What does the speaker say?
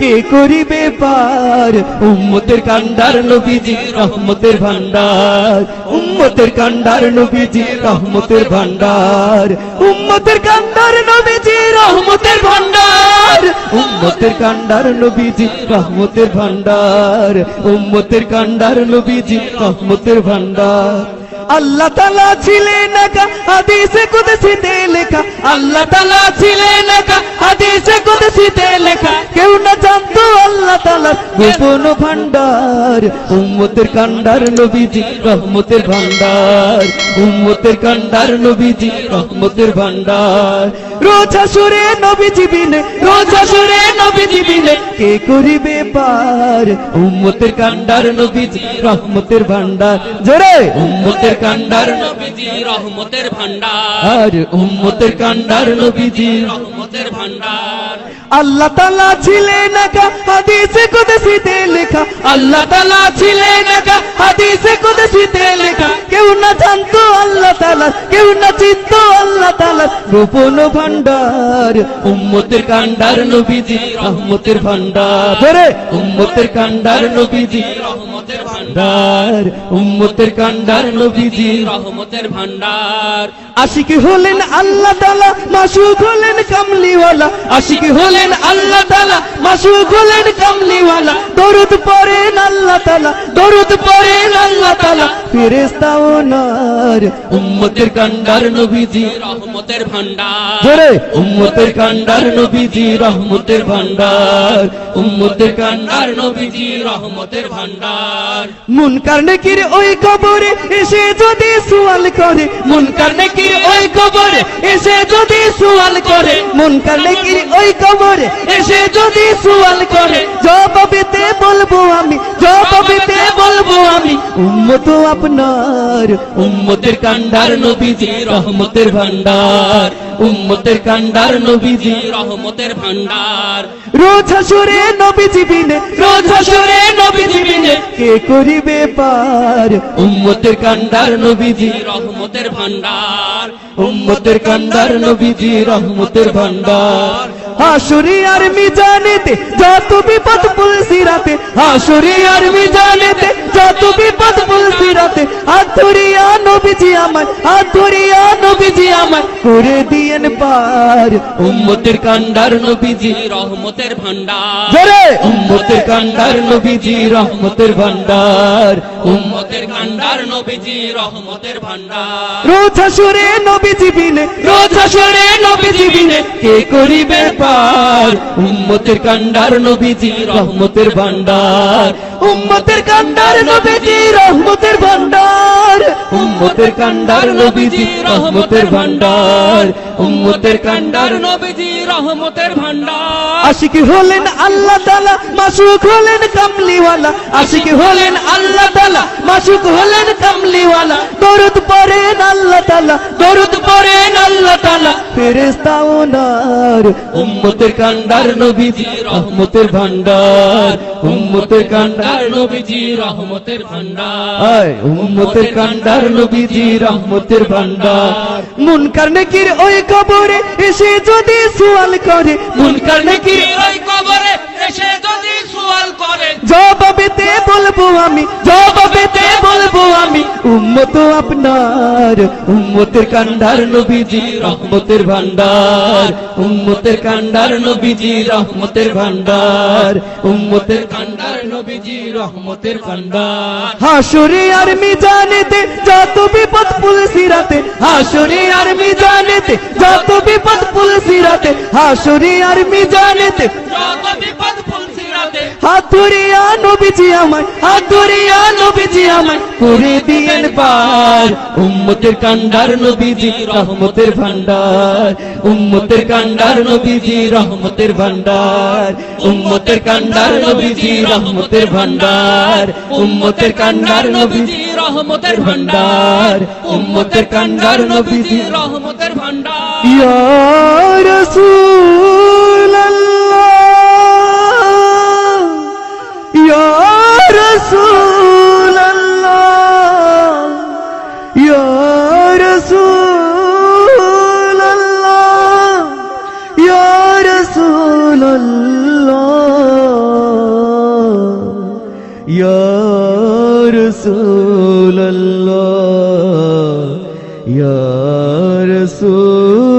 কে করিবে পার উম্মতের কান্ডার নবীজি রহমতের ভান্ডার উম্মতের কান্ডার নবীজি রহমতের ভান্ডার উম্মতের কান্ডার নবীজি রহমতের ভান্ডার উম্মতের কান্ডার নবীজি রহমতের ভান্ডার উম্মতের কান্ডার নবীজি রহমতের ভান্ডার আল্লাহ তাআলা ছিলেন একা হাদিসে কুদসিতে লেখা আল্লাহ তাআলা ছিলেন একা হাদিসে কুদসিতে লেখা কেউ না জানতো আল্লাহ তাআলার গোপন ভান্ডার উম্মতের কান্ডার নবীজি রহমতের ভান্ডার উম্মতের কান্ডার নবীজি রহমতের ভান্ডার রোজ হাসরে নবীজি বিনে রোজ হাসরে নবীজি বিনে কে করিবে পার উম্মতের কান্ডার নবীজি রহমতের ভান্ডার জোরে উম্মতের কান্ডার নবীজি রহমতের ভান্ডার আর উম্মতের কান্ডার নবীজি রহমতের ভান্ডার আল্লাহ তাআলা ছিলেন একা হাদিসে কুদসিতে লেখা আল্লাহ তাআলা ছিলেন একা হাদিসে কুদসিতে লেখা কেউ না জানতো আল্লাহ তাআলা কেউ না চিনতো আল্লাহ তাআলা গোপন ভান্ডার উম্মতের কান্ডার নবীজি রহমতের ভান্ডার ধরে উম্মতের কান্ডার নবীজি রহমতের ভান্ডার উম্মতের কান্ডার নবীজি রহমতের ভান্ডার আশিক হলেন আল্লাহ তাআলা মাসুক হলেন কামলিওয়ালা আশিক হলেন আল্লাহ তাআলা মাসুক হলেন কামলিওয়ালা দরুদ পড়েন আল্লাহ তাআলা দরুদ পড়েন আল্লাহ তাআলা ফেরেশতা ও নর উম্মতের কান্ডার নবীজি রহমতের ভান্ডার ধরে উম্মতের কান্ডার নবীজি রহমতের ভান্ডার উম্মতের কান্ডার নবীজি রহমতের ভান্ডার মুনকার নেকির ওই কবরে এসে যদি সুয়াল করে মুনকার নেকির ওই কবরে এসে যদি সুয়াল করে মুনকার নেকির ওই কবরে এসে যদি সুয়াল করে জবাবেতে বলবো আমি জবাবেতে বলবো আমি উম্মত আপনার উম্মতের কান্ডার নবীজি রহমতের ভান্ডার উম্মতের কান্ডার নবীজি রহমতের ভান্ডার রোজ হাসরে নবীজি বিনে রোজ হাসরে নবীজি বিনে কে করিবে পার উম্মতের কান্ডার নবীজি রহমতের ভান্ডার উম্মতের কান্ডার নবীজি রহমতের ভান্ডার হাসরে আর মিজানেতে যত বিপদ পুলসিরাতে হাসরে আর মিজানেতে যত বিপদ পুলসিরাতে হাত ধরিয়া নবীজি আমার হাত ধরিয়া নবীজি আমার করে দিয়েন পার উম্মতের কান্ডার নবীজি রহমতের ভান্ডার জোরে উম্মতের কান্ডার নবীজি রহমতের ভান্ডার উম্মতের কান্ডার নবীজি রহমতের ভান্ডার রোজ হাসরে নবীজি বিনে রোজ হাসরে নবীজি বিনে কে করিবে পার উম্মতের কান্ডার নবীজি রহমতের ভান্ডার উম্মতের কান্ডার নবীজি রহমতের ভান্ডার উম্মতের কান্ডার নবীজি রহমতের ভান্ডার উম্মতের কান্ডার নবীজি রহমতের ভান্ডার আশিক হলেন আল্লাহ তাআলা মাসুক হলেন কামলিওয়ালা আশিক হলেন আল্লাহ তাআলা মাসুক হলেন কামলিওয়ালা দরুদ পড়েন আল্লাহ তাআলা দরুদ পড়েন আল্লাহ তাআলা ফেরেশতা ও নর উম্মতের কান্ডার নবীজি রহমতের ভান্ডার উম্মতের কান্ডার নবীজি রহমতের ভান্ডার আয় উম্মতের কান্ডার নবীজি রহমতের ভান্ডার মুনকার নেকির ওই কবরে এসে যদি সুয়াল করে মুনকার নেকির ওই কবরে এসে যদি সুয়াল করে জবাবেতে বলবো আমি জবাবেতে বলবো আমি উম্মত আপনার উম্মতের কান্ডার নবীজি রহমতের ভান্ডার উম্মতের কান্ডার নবীজি রহমতের ভান্ডার উম্মতের কান্ডার নবীজি রহমতের ভান্ডার হাসরে আর মিজানেতে যত বিপদ পুলসিরাতে হাসরে আর মিজানেতে যত বিপদ পুলসিরাতে হাসরে আর মিজানেতে যত বিপদ পুলসিরাতে হাত ধরিয়া নবীজি আমায় হাত ধরিয়া নবীজি আমায় করে দিয়েন পার উম্মতের কান্ডার নবীজি রহমতের ভান্ডার উম্মতের কান্ডার নবীজি রহমতের ভান্ডার উম্মতের কান্ডার নবীজি রহমতের ভান্ডার উম্মতের কান্ডার নবীজি রহমতের ভান্ডার উম্মতের কান্ডার নবীজি রহমতের ভান্ডার ইয়া রাসূলুল্লাহ ইয়া রাসূলুল্লাহ ইয়া রাসূলুল্লাহ ইয়া রাসূলুল্লাহ ইয়া রাসূলুল্লাহ ইয়া রাসূলুল্লাহ